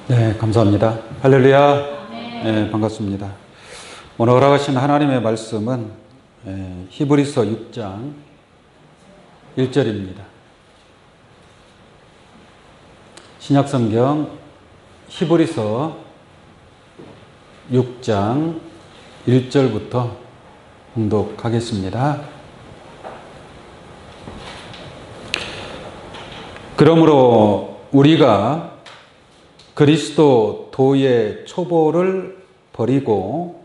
네, 감사합니다. 할렐루야. 네, 반갑습니다. 오늘 허락하신 하나님의 말씀은 히브리서 6장 1절입니다. 신약성경 히브리서 6장 1절부터 봉독하겠습니다. 그러므로 우리가 그리스도 도의 초보를 버리고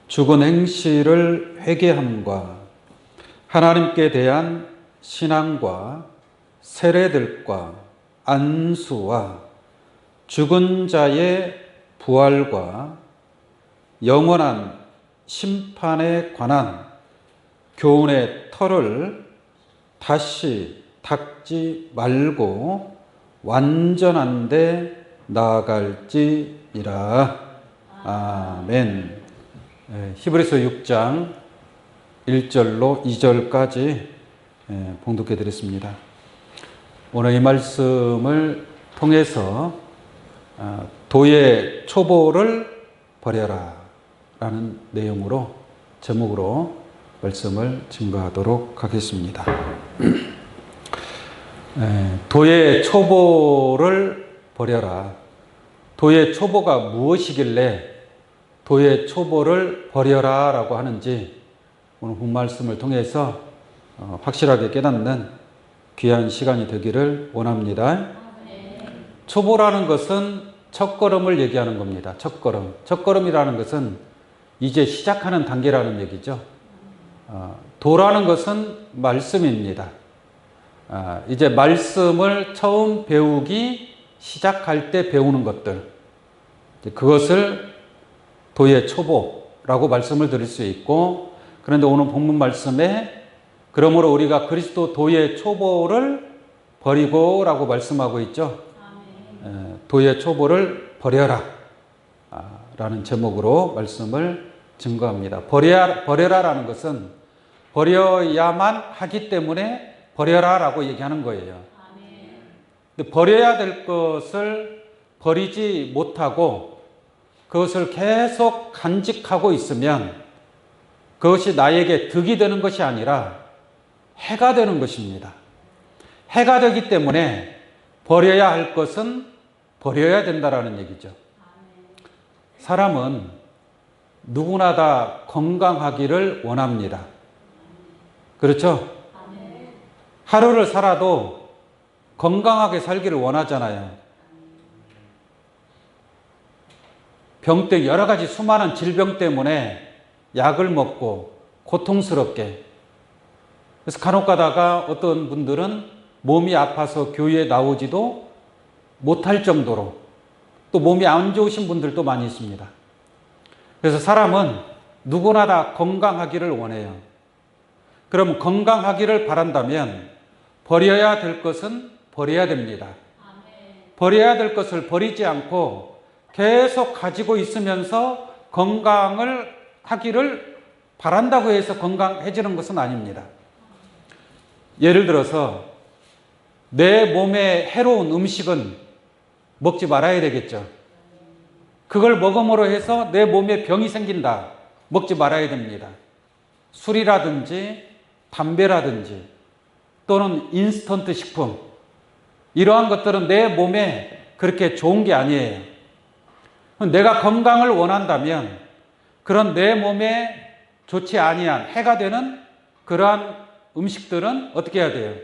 죽은 행실을 회개함과 하나님께 대한 신앙과 세례들과 안수와 죽은 자의 부활과 영원한 심판에 관한 교훈의 털을 다시 닦지 말고 완전한 데 나아갈지니라. 아멘. 히브리서 6장 1절로 2절까지 봉독해 드렸습니다. 오늘 이 말씀을 통해서 도의 초보를 버려라 라는 내용으로 제목으로 말씀을 증거하도록 하겠습니다. 도의 초보를 버려라. 도의 초보가 무엇이길래 도의 초보를 버려라 라고 하는지 오늘 본 말씀을 통해서 확실하게 깨닫는 귀한 시간이 되기를 원합니다. 초보라는 것은 첫걸음을 얘기하는 겁니다. 첫걸음. 첫걸음이라는 것은 이제 시작하는 단계라는 얘기죠. 도라는 것은 말씀입니다. 이제 말씀을 처음 배우기 시작할 때 배우는 것들, 그것을 도의 초보라고 말씀을 드릴 수 있고, 그런데 오늘 본문 말씀에 그러므로 우리가 그리스도 도의 초보를 버리고 라고 말씀하고 있죠. 도의 초보를 버려라 라는 제목으로 말씀을 증거합니다. 버려라라는 것은 버려야만 하기 때문에 버려라 라고 얘기하는 거예요. 근데 버려야 될 것을 버리지 못하고 그것을 계속 간직하고 있으면 그것이 나에게 득이 되는 것이 아니라 해가 되는 것입니다. 해가 되기 때문에 버려야 할 것은 버려야 된다라는 얘기죠. 사람은 누구나 다 건강하기를 원합니다. 그렇죠? 하루를 살아도 건강하게 살기를 원하잖아요. 병 여러 가지 수많은 질병 때문에 약을 먹고 고통스럽게, 그래서 간혹 가다가 어떤 분들은 몸이 아파서 교회에 나오지도 못할 정도로 또 몸이 안 좋으신 분들도 많이 있습니다. 그래서 사람은 누구나 다 건강하기를 원해요. 그럼 건강하기를 바란다면 버려야 될 것은 버려야 됩니다. 버려야 될 것을 버리지 않고 계속 가지고 있으면서 건강을 하기를 바란다고 해서 건강해지는 것은 아닙니다. 예를 들어서 내 몸에 해로운 음식은 먹지 말아야 되겠죠. 그걸 먹음으로 해서 내 몸에 병이 생긴다. 먹지 말아야 됩니다. 술이라든지 담배라든지 또는 인스턴트 식품, 이러한 것들은 내 몸에 그렇게 좋은 게 아니에요. 내가 건강을 원한다면 그런 내 몸에 좋지 아니한 해가 되는 그러한 음식들은 어떻게 해야 돼요?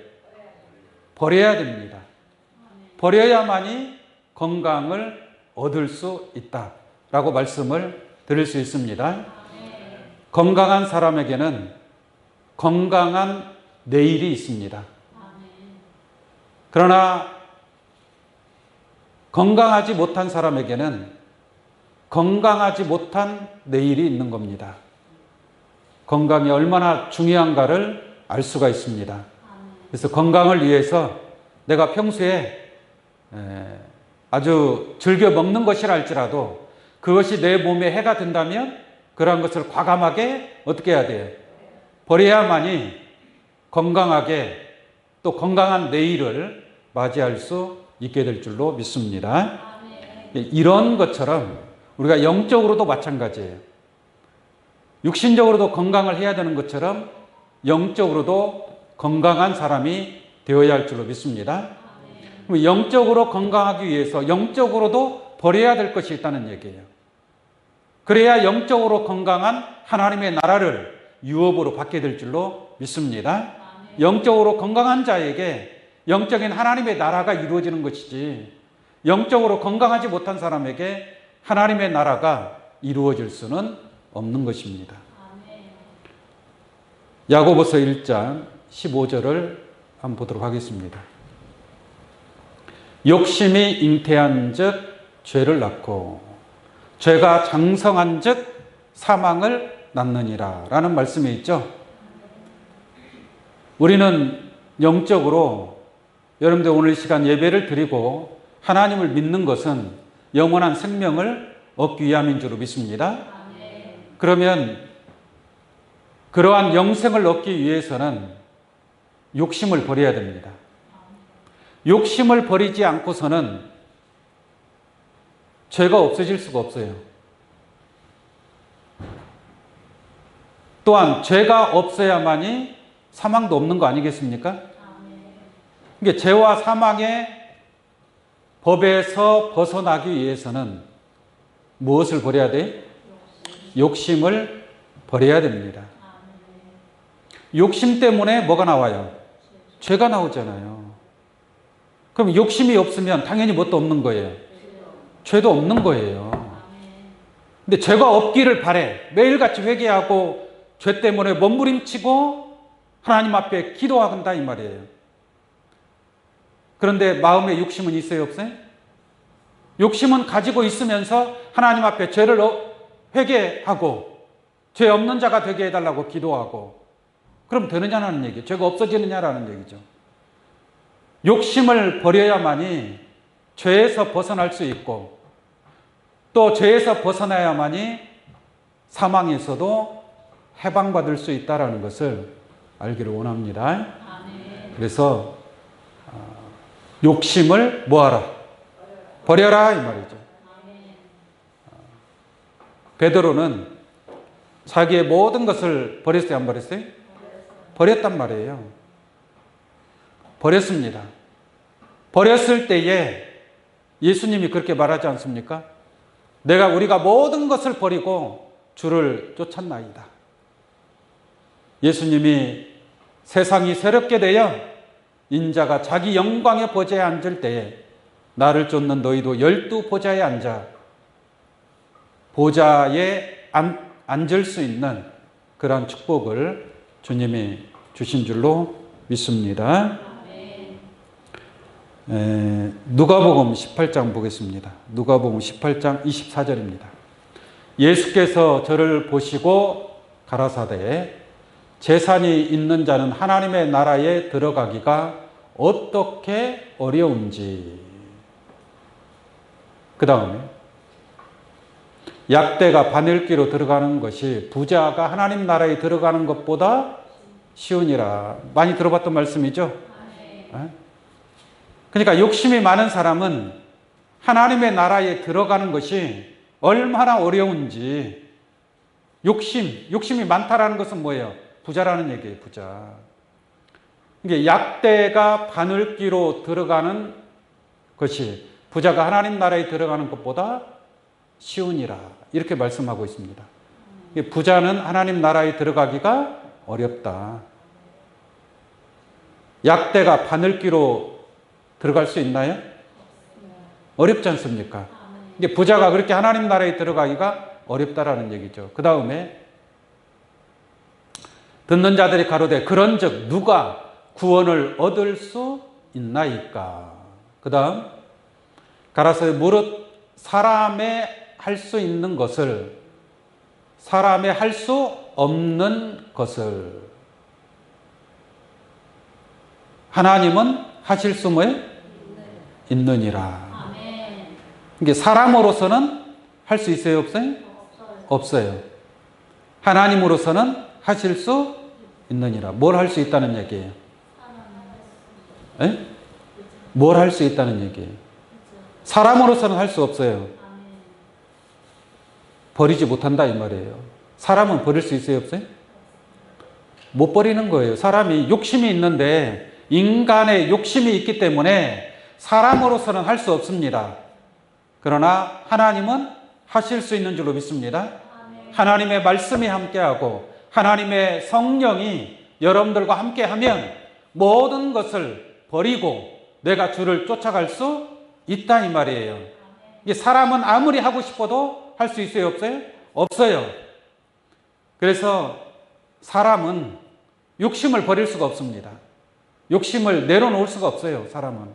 버려야 됩니다. 버려야만이 건강을 얻을 수 있다라고 말씀을 드릴 수 있습니다. 건강한 사람에게는 건강한 내일이 있습니다. 그러나 건강하지 못한 사람에게는 건강하지 못한 내일이 있는 겁니다. 건강이 얼마나 중요한가를 알 수가 있습니다. 그래서 건강을 위해서 내가 평소에 아주 즐겨 먹는 것이라 할지라도 그것이 내 몸에 해가 된다면 그러한 것을 과감하게 어떻게 해야 돼요? 버려야만이 건강하게 또 건강한 내일을 맞이할 수 있게 될 줄로 믿습니다. 이런 것처럼 우리가 영적으로도 마찬가지예요. 육신적으로도 건강을 해야 되는 것처럼 영적으로도 건강한 사람이 되어야 할 줄로 믿습니다. 영적으로 건강하기 위해서 영적으로도 버려야 될 것이 있다는 얘기예요. 그래야 영적으로 건강한 하나님의 나라를 유업으로 받게 될 줄로 믿습니다. 영적으로 건강한 자에게 영적인 하나님의 나라가 이루어지는 것이지, 영적으로 건강하지 못한 사람에게 하나님의 나라가 이루어질 수는 없는 것입니다. 야고보서 1장 15절을 한번 보도록 하겠습니다. 욕심이 잉태한 즉 죄를 낳고 죄가 장성한 즉 사망을 낳느니라 라는 말씀이 있죠. 우리는 영적으로 여러분들 오늘 이 시간 예배를 드리고 하나님을 믿는 것은 영원한 생명을 얻기 위함인 줄로 믿습니다. 그러면 그러한 영생을 얻기 위해서는 욕심을 버려야 됩니다. 욕심을 버리지 않고서는 죄가 없어질 수가 없어요. 또한 죄가 없어야만이 사망도 없는 거 아니겠습니까? 그러니까 죄와 사망의 법에서 벗어나기 위해서는 무엇을 버려야 돼? 욕심을 버려야 됩니다. 욕심 때문에 뭐가 나와요? 죄가 나오잖아요. 그럼 욕심이 없으면 당연히 뭣도 없는 거예요. 죄도 없는 거예요. 근데 죄가 없기를 바래. 매일같이 회개하고 죄 때문에 몸부림치고 하나님 앞에 기도한다 이 말이에요. 그런데 마음에 욕심은 있어요, 없어요? 욕심은 가지고 있으면서 하나님 앞에 죄를 회개하고 죄 없는 자가 되게 해달라고 기도하고 그럼 되느냐는 얘기예요. 죄가 없어지느냐라는 얘기죠. 욕심을 버려야만이 죄에서 벗어날 수 있고 또 죄에서 벗어나야만이 사망에서도 해방받을 수 있다는 것을 알기를 원합니다. 그래서 욕심을 뭐하라? 버려라 이 말이죠. 베드로는 자기의 모든 것을 버렸어요, 안 버렸어요? 버렸단 말이에요. 버렸습니다. 버렸을 때에 예수님이 그렇게 말하지 않습니까? 우리가 모든 것을 버리고 주를 쫓았나이다. 예수님이 세상이 새롭게 되어 인자가 자기 영광의 보좌에 앉을 때에 나를 쫓는 너희도 12 보좌에 앉아 보좌에 앉을 수 있는 그런 축복을 주님이 주신 줄로 믿습니다. 누가복음 18장 보겠습니다. 누가복음 18장 24절입니다. 예수께서 저를 보시고 가라사대 재산이 있는 자는 하나님의 나라에 들어가기가 어떻게 어려운지. 그 다음에 약대가 바늘귀로 들어가는 것이 부자가 하나님 나라에 들어가는 것보다 쉬우니라. 많이 들어봤던 말씀이죠? 그러니까 욕심이 많은 사람은 하나님의 나라에 들어가는 것이 얼마나 어려운지. 욕심이 많다라는 것은 뭐예요? 부자라는 얘기예요, 부자. 이게 약대가 바늘귀로 들어가는 것이 부자가 하나님 나라에 들어가는 것보다 쉬우니라. 이렇게 말씀하고 있습니다. 부자는 하나님 나라에 들어가기가 어렵다. 약대가 바늘귀로 들어갈 수 있나요? 어렵지 않습니까? 이게 부자가 그렇게 하나님 나라에 들어가기가 어렵다라는 얘기죠. 그 다음에 듣는 자들이 가로되 그런즉 누가 구원을 얻을 수 있나이까. 그 다음 가라사대 무릇 사람의 할 수 있는 것을 사람의 할 수 없는 것을 하나님은 하실 수 뭐예요? 있느니라. 이게 사람으로서는 할 수 있어요, 없어요? 없어요. 하나님으로서는 하실 수 있느니라. 뭘 할 수 있다는 얘기예요? 뭘 할 수 있다는 얘기예요? 사람으로서는 할 수 없어요. 버리지 못한다 이 말이에요. 사람은 버릴 수 있어요, 없어요? 못 버리는 거예요. 사람이 욕심이 있는데 인간의 욕심이 있기 때문에 사람으로서는 할 수 없습니다. 그러나 하나님은 하실 수 있는 줄로 믿습니다. 하나님의 말씀이 함께하고 하나님의 성령이 여러분들과 함께하면 모든 것을 버리고 내가 주를 쫓아갈 수 있다 이 말이에요. 사람은 아무리 하고 싶어도 할 수 있어요, 없어요? 없어요. 그래서 사람은 욕심을 버릴 수가 없습니다. 욕심을 내려놓을 수가 없어요, 사람은.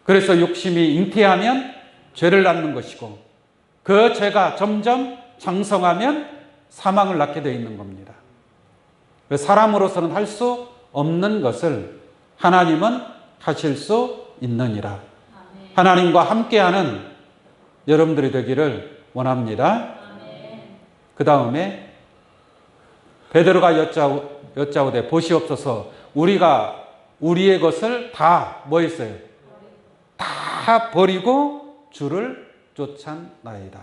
그래서 욕심이 잉태하면 죄를 낳는 것이고 그 죄가 점점 장성하면 사망을 낳게 되어 있는 겁니다. 사람으로서는 할 수 없는 것을 하나님은 하실 수 있느니라. 하나님과 함께하는 여러분들이 되기를 원합니다. 그 다음에 베드로가 여짜오되 보시옵소서 우리가 우리의 것을 다 뭐 했어요? 다 버리고 주를 쫓았나이다.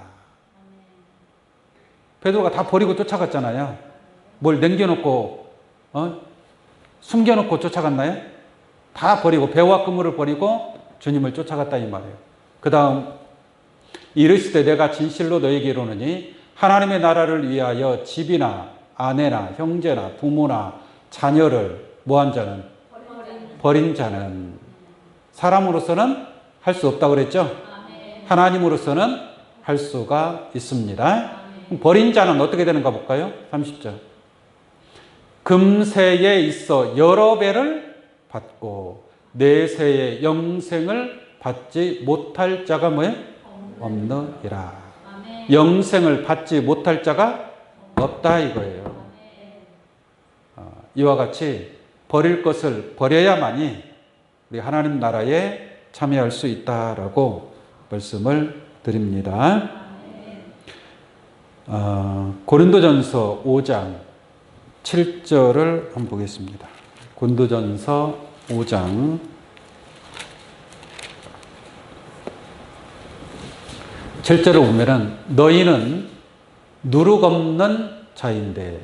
베드로가 다 버리고 쫓아갔잖아요. 뭘 남겨놓고 숨겨놓고 쫓아갔나요? 다 버리고 배와 그물을 버리고 주님을 쫓아갔다 이 말이에요. 그 다음 이르시되 내가 진실로 너에게 이르노니 하나님의 나라를 위하여 집이나 아내나 형제나 부모나 자녀를 뭐한 자는? 버린 자는 사람으로서는 할 수 없다고 그랬죠? 하나님으로서는 할 수가 있습니다. 버린 자는 어떻게 되는가 볼까요? 30절. 금세에 있어 여러 배를 받고 내세의 영생을 받지 못할 자가 뭐예요? 없느니라. 영생을 받지 못할 자가 없다 이거예요. 이와 같이 버릴 것을 버려야만이 우리 하나님 나라에 참여할 수 있다라고 말씀을 드립니다. 고린도전서 5장 7절을 한번 보겠습니다. 고린도전서 5장 7절을 보면은 너희는 누룩 없는 자인데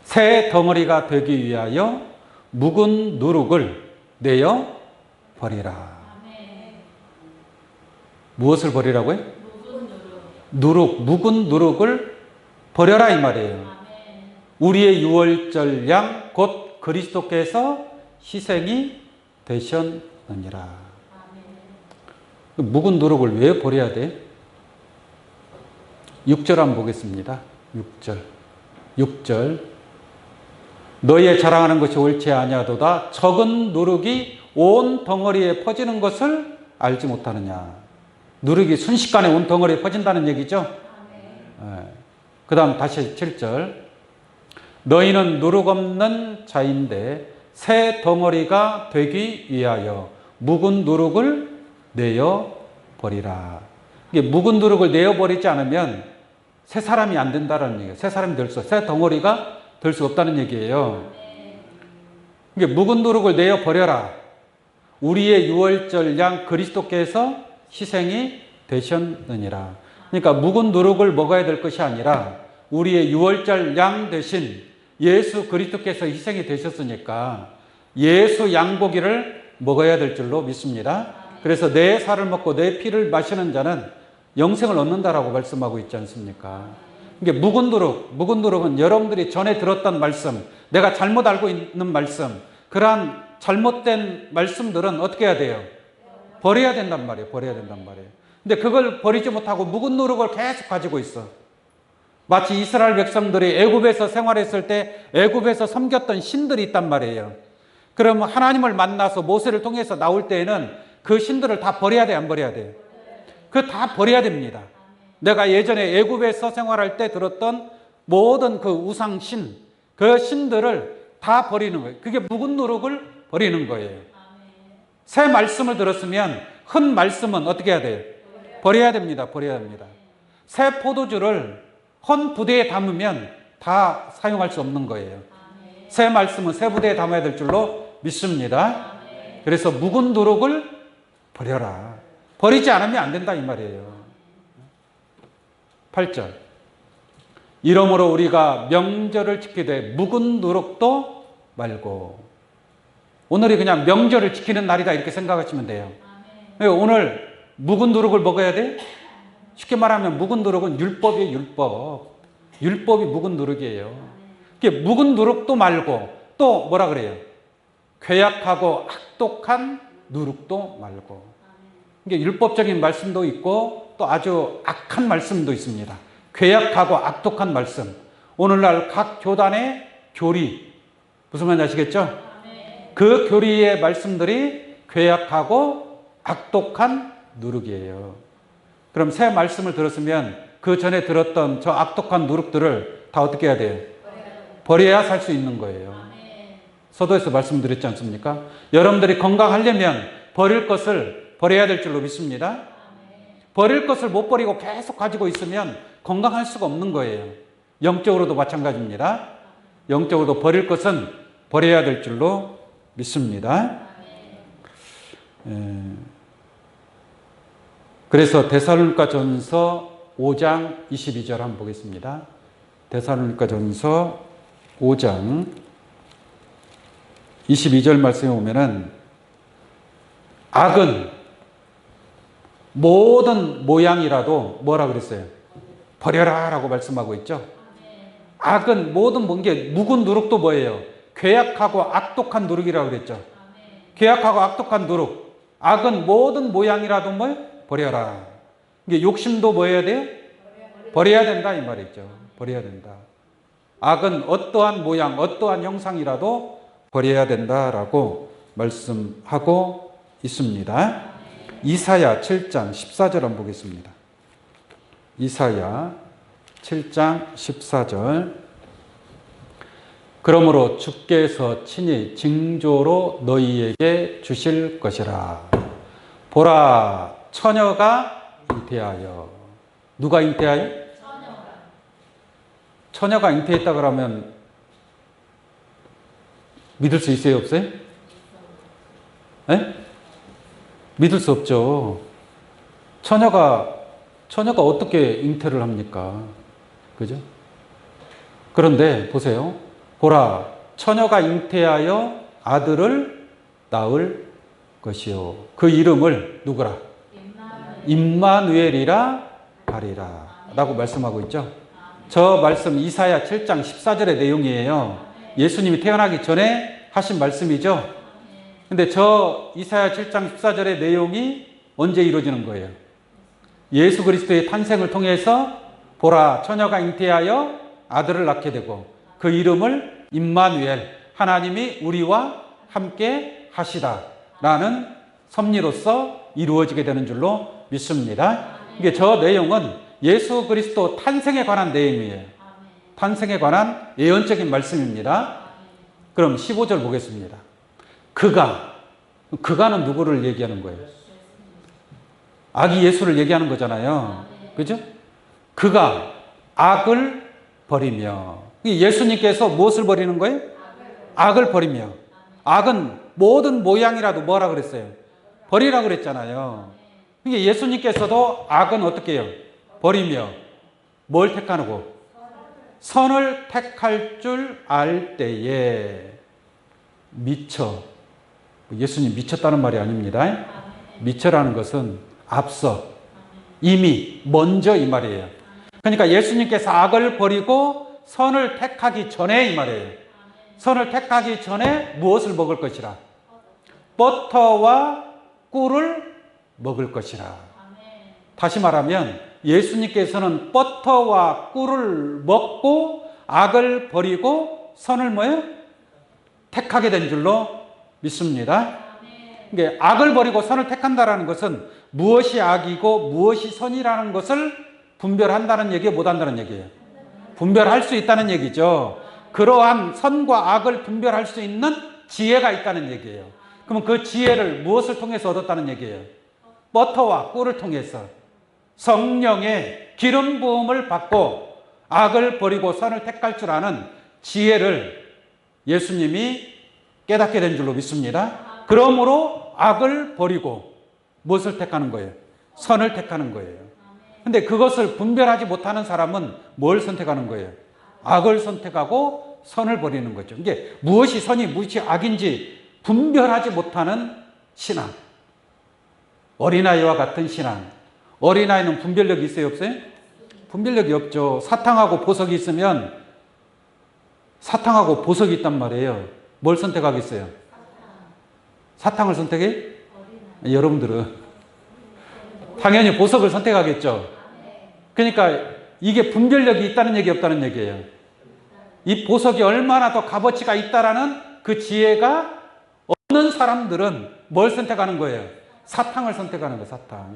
새 덩어리가 되기 위하여 묵은 누룩을 내어 버리라. 무엇을 버리라고요? 묵은 누룩을 버려라 이 말이에요. 우리의 유월절 양 곧 그리스도께서 희생이 되셨느니라. 묵은 누룩을 왜 버려야 돼? 6절 한번 보겠습니다. 6절 너희의 자랑하는 것이 옳지 아니하도다 적은 누룩이 온 덩어리에 퍼지는 것을 알지 못하느냐. 누룩이 순식간에 온 덩어리에 퍼진다는 얘기죠. 그 다음 다시 7절 너희는 누룩 없는 자인데 새 덩어리가 되기 위하여 묵은 누룩을 내어 버리라. 이게 묵은 누룩을 내어 버리지 않으면 새 사람이 안 된다는 얘기예요. 새 사람이 될 수, 새 덩어리가 될 수 없다는 얘기예요. 이게 묵은 누룩을 내어 버려라. 우리의 유월절 양 그리스도께서 희생이 되셨느니라. 그러니까 묵은 누룩을 먹어야 될 것이 아니라 우리의 유월절 양 대신 예수 그리스도께서 희생이 되셨으니까 예수 양고기를 먹어야 될 줄로 믿습니다. 그래서 내 살을 먹고 내 피를 마시는 자는 영생을 얻는다라고 말씀하고 있지 않습니까? 이게 묵은 누룩은 여러분들이 전에 들었던 말씀, 내가 잘못 알고 있는 말씀, 그러한 잘못된 말씀들은 어떻게 해야 돼요? 버려야 된단 말이에요. 버려야 된단 말이에요. 근데 그걸 버리지 못하고 묵은 누룩을 계속 가지고 있어. 마치 이스라엘 백성들이 애굽에서 생활했을 때 애굽에서 섬겼던 신들이 있단 말이에요. 그럼 하나님을 만나서 모세를 통해서 나올 때에는 그 신들을 다 버려야 돼, 안 버려야 돼요? 그 다 버려야 됩니다. 내가 예전에 애굽에서 생활할 때 들었던 모든 그 우상신, 그 신들을 다 버리는 거예요. 그게 묵은 누룩을 버리는 거예요. 새 말씀을 들었으면 흠 말씀은 어떻게 해야 돼요? 버려야 됩니다. 버려야 됩니다. 새 포도주를 헌 부대에 담으면 다 사용할 수 없는 거예요. 새 말씀은 새 부대에 담아야 될 줄로 믿습니다. 그래서 묵은 누룩을 버려라. 버리지 않으면 안 된다 이 말이에요. 8절. 이러므로 우리가 명절을 지키되 묵은 누룩도 말고. 오늘이 그냥 명절을 지키는 날이다 이렇게 생각하시면 돼요. 오늘 묵은 누룩을 먹어야 돼? 쉽게 말하면 묵은 누룩은 율법이에요. 율법이 묵은 누룩이에요. 묵은 누룩도 말고 또 뭐라 그래요? 괴약하고 악독한 누룩도 말고. 율법적인 말씀도 있고 또 아주 악한 말씀도 있습니다. 괴약하고 악독한 말씀. 오늘날 각 교단의 교리. 무슨 말인지 아시겠죠? 그 교리의 말씀들이 괴약하고 악독한 누룩이에요. 그럼 새 말씀을 들었으면 그 전에 들었던 저 악독한 누룩들을 다 어떻게 해야 돼요? 버려야 살 수 있는 거예요. 서도에서 말씀드렸지 않습니까? 여러분들이 건강하려면 버릴 것을 버려야 될 줄로 믿습니다. 버릴 것을 못 버리고 계속 가지고 있으면 건강할 수가 없는 거예요. 영적으로도 마찬가지입니다. 영적으로도 버릴 것은 버려야 될 줄로 믿습니다. 그래서 데살로니가전서 5장 22절 한번 보겠습니다. 데살로니가전서 5장 22절 말씀에 보면은 악은 모든 모양이라도 뭐라 그랬어요? 버려라 라고 말씀하고 있죠. 악은 모든 게 묵은 누룩도 뭐예요? 괴약하고 악독한 누룩이라고 그랬죠. 괴약하고 악독한 누룩. 악은 모든 모양이라도 뭘 버려라. 이게 욕심도 뭐 해야 돼요? 버려야 된다 이 말이죠. 버려야 된다. 악은 어떠한 모양, 어떠한 형상이라도 버려야 된다라고 말씀하고 있습니다. 이사야 7장 14절 한번 보겠습니다. 이사야 7장 14절. 그러므로 주께서 친히 징조로 너희에게 주실 것이라. 보라, 처녀가 잉태하여. 누가 잉태하여? 처녀가 잉태했다 그러면 믿을 수 있어요, 없어요? 네? 믿을 수 없죠. 처녀가 어떻게 잉태를 합니까? 그죠? 그런데 보세요. 보라, 처녀가 잉태하여 아들을 낳을 것이요. 그 이름을 누구라? 임마누엘이라 하리라. 라고 말씀하고 있죠. 저 말씀 이사야 7장 14절의 내용이에요. 예수님이 태어나기 전에 하신 말씀이죠. 근데 저 이사야 7장 14절의 내용이 언제 이루어지는 거예요? 예수 그리스도의 탄생을 통해서 보라, 처녀가 잉태하여 아들을 낳게 되고 그 이름을 임마누엘, 하나님이 우리와 함께 하시다 라는 섭리로서 이루어지게 되는 줄로 믿습니다. 이게 저 내용은 예수 그리스도 탄생에 관한 내용이에요. 탄생에 관한 예언적인 말씀입니다. 그럼 15절 보겠습니다. 그가는 누구를 얘기하는 거예요? 아기 예수를 얘기하는 거잖아요. 그죠? 그가 악을 버리며. 예수님께서 무엇을 버리는 거예요? 악을 버리며. 악은 모든 모양이라도 뭐라 그랬어요? 버리라 그랬잖아요. 예수님께서도 악은 어떻게 해요? 버리며 뭘 택하고? 선을 택할 줄 알 때에 미처. 예수님 미쳤다는 말이 아닙니다. 미처라는 것은 앞서, 이미, 먼저 이 말이에요. 그러니까 예수님께서 악을 버리고 선을 택하기 전에 이 말이에요. 선을 택하기 전에 무엇을 먹을 것이라? 버터와 꿀을 먹을 것이라. 다시 말하면 예수님께서는 버터와 꿀을 먹고 악을 버리고 선을 뭐예요? 택하게 된 줄로 믿습니다. 그러니까 악을 버리고 선을 택한다는 것은 무엇이 악이고 무엇이 선이라는 것을 분별한다는 얘기예요, 못한다는 얘기예요? 분별할 수 있다는 얘기죠. 그러한 선과 악을 분별할 수 있는 지혜가 있다는 얘기예요. 그러면 그 지혜를 무엇을 통해서 얻었다는 얘기예요? 버터와 꿀을 통해서 성령의 기름 부음을 받고 악을 버리고 선을 택할 줄 아는 지혜를 예수님이 깨닫게 된 줄로 믿습니다. 그러므로 악을 버리고 무엇을 택하는 거예요? 선을 택하는 거예요. 근데 그것을 분별하지 못하는 사람은 뭘 선택하는 거예요? 악을 선택하고 선을 버리는 거죠. 이게 무엇이 선이 무엇이 악인지 분별하지 못하는 신앙. 어린아이와 같은 신앙. 어린아이는 분별력이 있어요, 없어요? 분별력이 없죠. 사탕하고 보석이 있으면 사탕하고 보석이 있단 말이에요. 뭘 선택하겠어요? 사탕을 선택해? 여러분들은 당연히 보석을 선택하겠죠. 그러니까 이게 분별력이 있다는 얘기 없다는 얘기예요. 이 보석이 얼마나 더 값어치가 있다라는 그 지혜가 없는 사람들은 뭘 선택하는 거예요? 사탕을 선택하는 거예요. 사탕.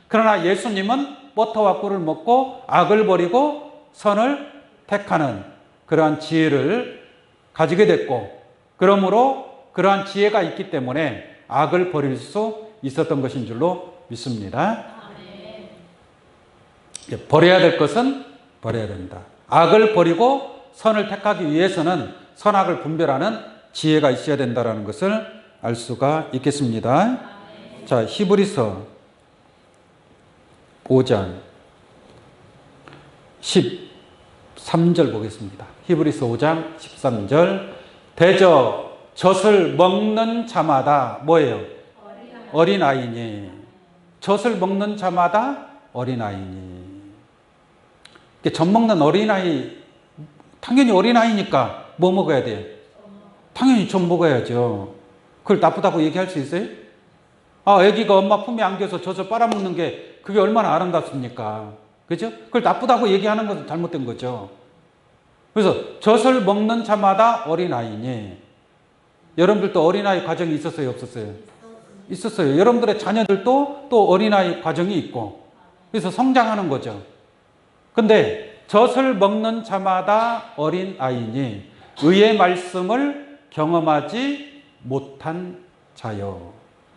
그러나 예수님은 버터와 꿀을 먹고 악을 버리고 선을 택하는 그러한 지혜를 가지게 됐고, 그러므로 그러한 지혜가 있기 때문에 악을 버릴 수 있었던 것인 줄로 믿습니다. 버려야 될 것은 버려야 된다. 악을 버리고 선을 택하기 위해서는 선악을 분별하는 지혜가 있어야 된다는 것을 알 수가 있겠습니다. 자, 히브리서 5장 13절 보겠습니다. 히브리서 5장 13절. 대저 젖을 먹는 자마다 뭐예요? 어린아이니. 젖을 먹는 자마다 어린아이니. 젖 먹는 어린아이, 당연히 어린아이니까 뭐 먹어야 돼요? 당연히 젖 먹어야죠. 그걸 나쁘다고 얘기할 수 있어요? 아, 아기가 엄마 품에 안겨서 젖을 빨아먹는 게 그게 얼마나 아름답습니까? 그죠? 그걸 나쁘다고 얘기하는 것은 잘못된 거죠. 그래서 젖을 먹는 자마다 어린아이니. 여러분들도 어린아이 과정이 있었어요, 없었어요? 있었어요. 여러분들의 자녀들도 또 어린아이 과정이 있고, 그래서 성장하는 거죠. 근데 젖을 먹는 자마다 어린아이니 의의 말씀을 경험하지 못한 자요.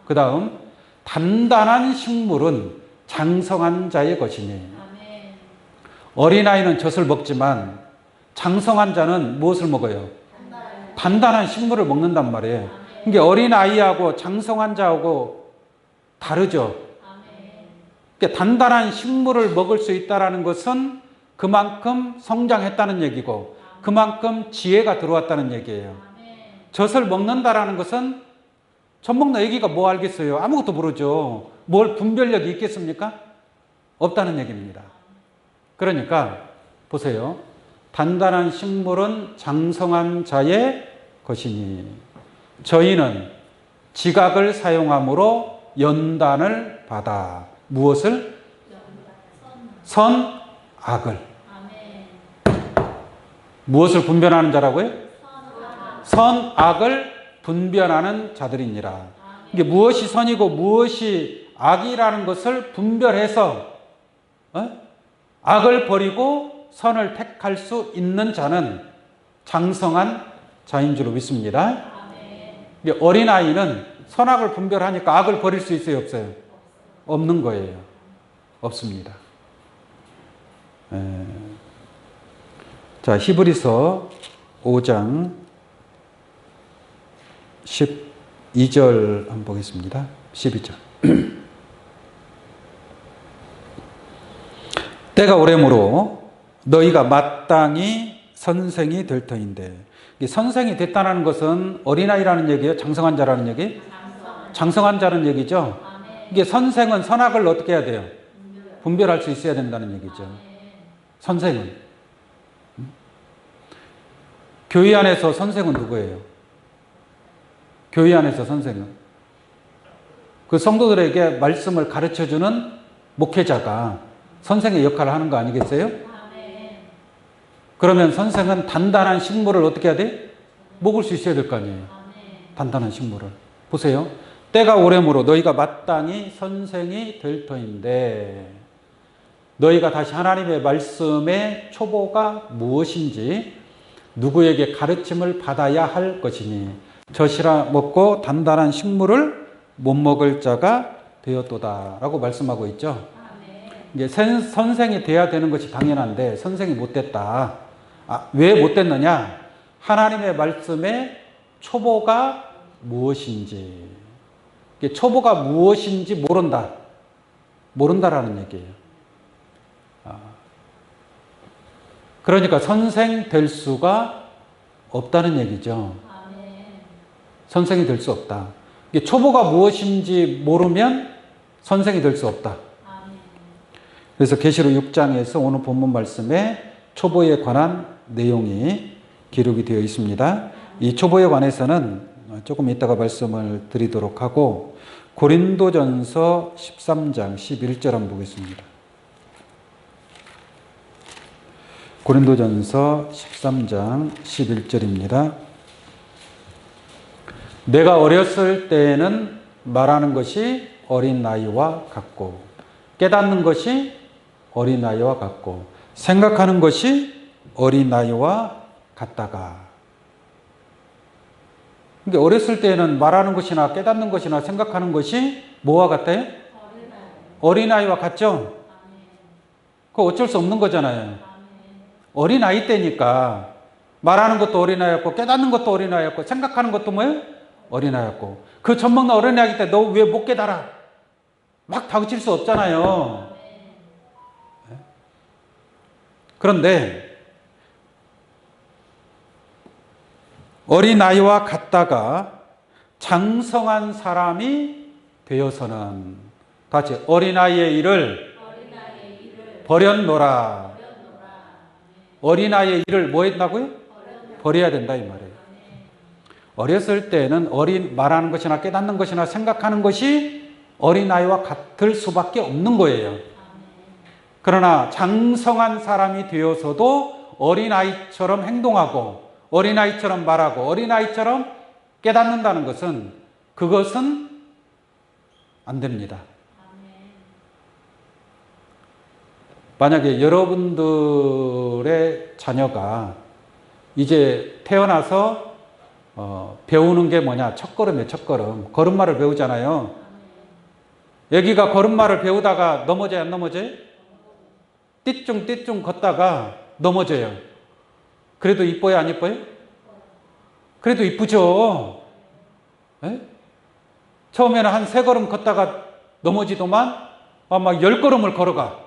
그 다음, 단단한 식물은 장성한 자의 것이니. 어린아이는 젖을 먹지만 장성한 자는 무엇을 먹어요? 단단한 식물을 먹는단 말이에요. 이게 어린아이하고 장성한 자하고 다르죠. 그러니까 단단한 식물을 먹을 수 있다는 것은 그만큼 성장했다는 얘기고 그만큼 지혜가 들어왔다는 얘기예요. 젖을 먹는다라는 것은 젖 먹는 애기가 뭐 알겠어요? 아무것도 모르죠. 뭘 분별력이 있겠습니까? 없다는 얘기입니다. 그러니까 보세요. 단단한 식물은 장성한 자의 것이니 저희는 지각을 사용함으로 연단을 받아 무엇을? 선, 악을. 무엇을 분별하는 자라고요? 선, 악을 분별하는 자들이니라. 이게 무엇이 선이고 무엇이 악이라는 것을 분별해서 악을 버리고 선을 택할 수 있는 자는 장성한 자인 줄로 믿습니다. 어린아이는 선악을 분별하니까 악을 버릴 수 있어요, 없어요? 없는 거예요. 없습니다. 자, 히브리서 5장 12절 한번 보겠습니다. 12절. 때가 오래므로 너희가 마땅히 선생이 될 터인데, 선생이 됐다는 것은 어린아이라는 얘기예요? 장성한 자라는 얘기? 장성한 자라는 얘기죠. 이게 선생은 선악을 어떻게 해야 돼요? 분별할 수 있어야 된다는 얘기죠. 선생은. 교회 안에서 선생은 누구예요? 교회 안에서 선생은 그 성도들에게 말씀을 가르쳐주는 목회자가 선생의 역할을 하는 거 아니겠어요? 그러면 선생은 단단한 식물을 어떻게 해야 돼? 먹을 수 있어야 될 거 아니에요? 단단한 식물을. 보세요. 때가 오래므로 너희가 마땅히 선생이 될 터인데, 너희가 다시 하나님의 말씀의 초보가 무엇인지 누구에게 가르침을 받아야 할 것이니 젖이라 먹고 단단한 식물을 못 먹을 자가 되었도다 라고 말씀하고 있죠. 이제 선생이 돼야 되는 것이 당연한데 선생이 못 됐다. 왜 못 됐느냐? 하나님의 말씀의 초보가 무엇인지, 초보가 무엇인지 모른다. 모른다라는 얘기예요. 그러니까 선생 될 수가 없다는 얘기죠. 선생이 될 수 없다. 초보가 무엇인지 모르면 선생이 될 수 없다. 그래서 계시록 6장에서 오늘 본문 말씀에 초보에 관한 내용이 기록이 되어 있습니다. 이 초보에 관해서는 조금 이따가 말씀을 드리도록 하고 고린도전서 13장 11절 한번 보겠습니다. 고린도전서 13장 11절입니다. 내가 어렸을 때에는 말하는 것이 어린 나이와 같고 깨닫는 것이 어린 나이와 같고 생각하는 것이 어린 나이와 같다가. 근데 어렸을 때에는 말하는 것이나 깨닫는 것이나 생각하는 것이 뭐와 같아요? 어린아이와 같죠? 그거 어쩔 수 없는 거잖아요. 어린아이 때니까 말하는 것도 어린아이였고 깨닫는 것도 어린아이였고 생각하는 것도 뭐예요? 어린아이였고. 그 젖먹는 어린아이기 때 너 왜 못 깨달아? 막 다그칠 수 없잖아요. 그런데 어린아이와 같다가 장성한 사람이 되어서는, 같이 어린아이의 일을 버렸노라. 어린아이의 일을 뭐 했다고요? 버려야 된다 이 말이에요. 어렸을 때는 말하는 것이나 깨닫는 것이나 생각하는 것이 어린아이와 같을 수밖에 없는 거예요. 그러나 장성한 사람이 되어서도 어린아이처럼 행동하고 어린아이처럼 말하고 어린아이처럼 깨닫는다는 것은, 그것은 안 됩니다. 만약에 여러분들의 자녀가 이제 태어나서 배우는 게 뭐냐? 첫걸음이에요. 첫걸음. 걸음마를 배우잖아요. 애기가 걸음마를 배우다가 넘어져요? 안 넘어져요? 띠뚱띠뚱 걷다가 넘어져요. 그래도 이뻐요? 안 이뻐요? 그래도 이쁘죠. 에? 처음에는 한 3걸음 걷다가 넘어지더만 막 10걸음을 걸어가.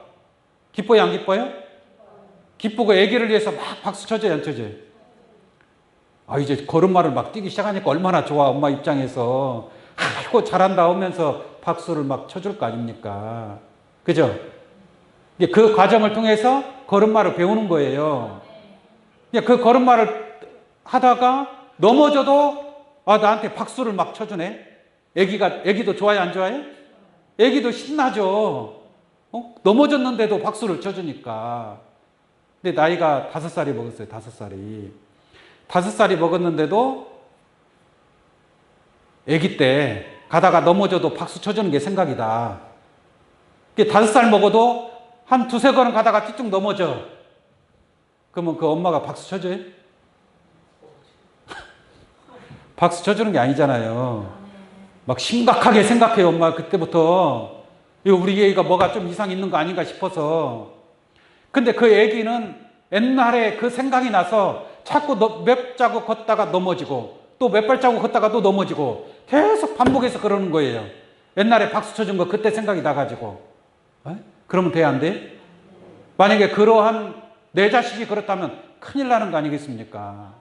기뻐요? 안 기뻐요? 기쁘고 애기를 위해서 막 박수 쳐줘요? 안 쳐줘요? 이제 걸음마를 막 뛰기 시작하니까 얼마나 좋아. 엄마 입장에서 아이고 잘한다 하면서 박수를 막 쳐줄 거 아닙니까? 그죠? 그 과정을 통해서 걸음마를 배우는 거예요. 그 걸음마를 하다가 넘어져도 나한테 박수를 막 쳐주네. 애기도 좋아요? 안 좋아요? 애기도 신나죠. 넘어졌는데도 박수를 쳐주니까. 근데 나이가 5살이 먹었어요. 5살이. 5살이 먹었는데도 애기 때 가다가 넘어져도 박수 쳐주는 게 생각이다. 5살 먹어도 한 2-3걸음 가다가 뒤쭉 넘어져. 그러면 그 엄마가 박수 쳐줘요? 박수 쳐주는 게 아니잖아요. 막 심각하게 생각해요. 엄마 그때부터 이거 우리 애기가 뭐가 좀 이상 있는 거 아닌가 싶어서. 근데 그 애기는 옛날에 그 생각이 나서 자꾸 몇 자국 걷다가 넘어지고 또 몇 발자국 걷다가 또 넘어지고 계속 반복해서 그러는 거예요. 옛날에 박수 쳐준 거 그때 생각이 나가지고. 그러면 돼? 안 돼? 만약에 그러한 내 자식이 그렇다면 큰일 나는 거 아니겠습니까?